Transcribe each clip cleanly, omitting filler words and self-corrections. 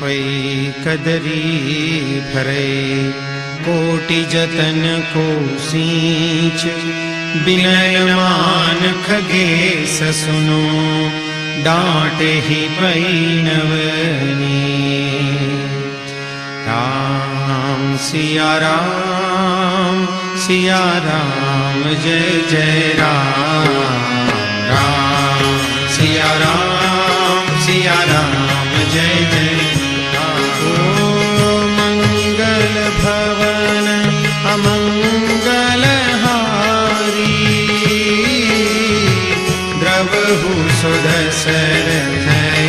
पै कदरी भरे। कोटि जतन को सींच बिनय मान खगेश सुनो। डांट ही पै नवनी। राम सिया राम जय जय राम। राम सिया राम जय जय राम। ओ मंगल भवन अमंगल हारी। द्रवहु सुदशरथ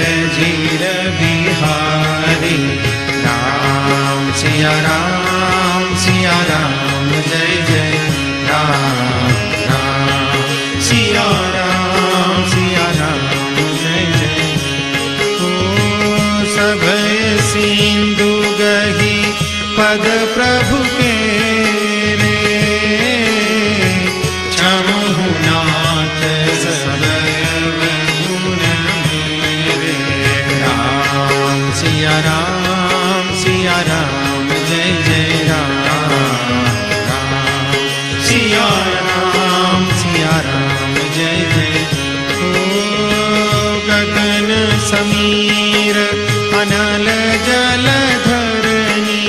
अजीर बिहारी। राम सिया राम जय जय राम। राम सिया राम जय जय। ओ सभय सिंधु गही पद प्रभु के रे। क्षमहु नाथ सबय गुण मेरे। राम सिया राम जय जय राम। राम सिया राम जय जय। ओ गगन समीर अनल जल धरनी।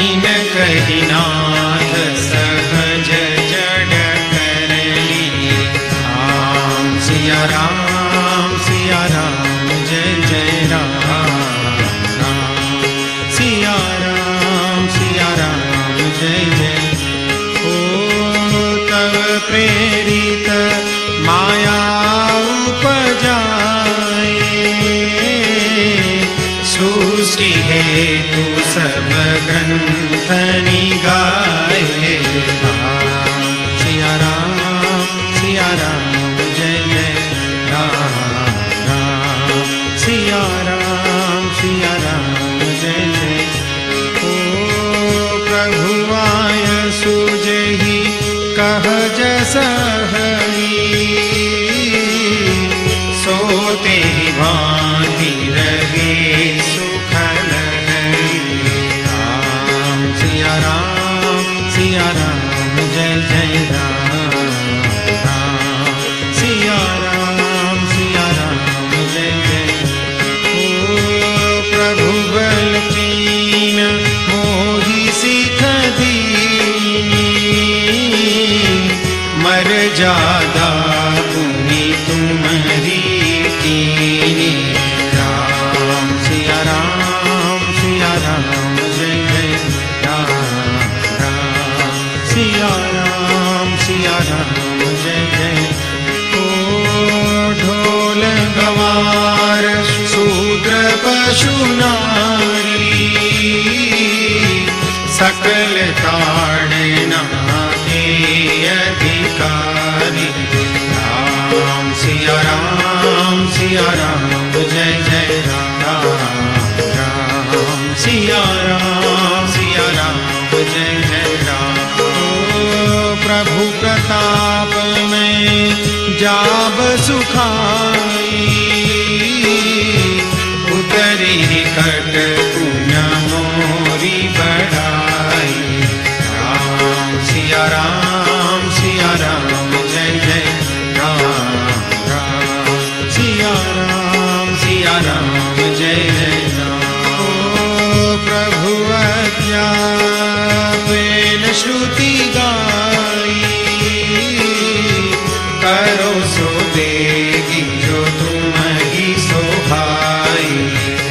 इन कही नाथ सहज जड़ करनी। राम सिया राम जय जय राम। सिया राम जय जय। ओ तव प्रेरित माया उपजाए। सृष्टि हेतु सब ग्रंथ निगाए। राम सिया राम जय जय राम। राम सिया राम जय जय। ओ प्रभु आय सुजहि कह जस हरि। सोते भांति रहे सुखल हरि। राम सिया राम जय जय राम। राम सिया राम जय जय। ओ प्रभु बल कीन मोहि सिख दीनी। मर जादा पुनि तुम्हारी कीनी। राम सिया राम जय जय राम। राम सिया राम जय जय। ओ ढोल गवार शूद्र पशु नारी। सकल ताड़ना के अधिकारी। राम सिया राम जय जय राम। राम सिया राम जय जय राम। ओ प्रभु प्रताप में जाब सुखाई। उतरी कट पुण्य मोरी बढ़ाई। राम सिया राम जय जय राम। राम सिया राम जय जय राम। ओ प्रभु अज्ञान श्रुति गाई। करो सो देगी जो तुम्हारी सोहाई।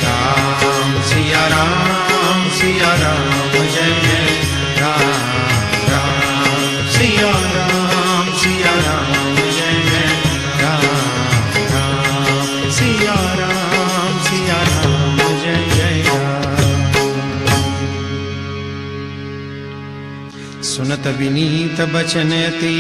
राम सिया राम जय जय राम। राम सिया राम जय जय राम। राम सिया राम जय जय राम। सुनत विनीत बचन अति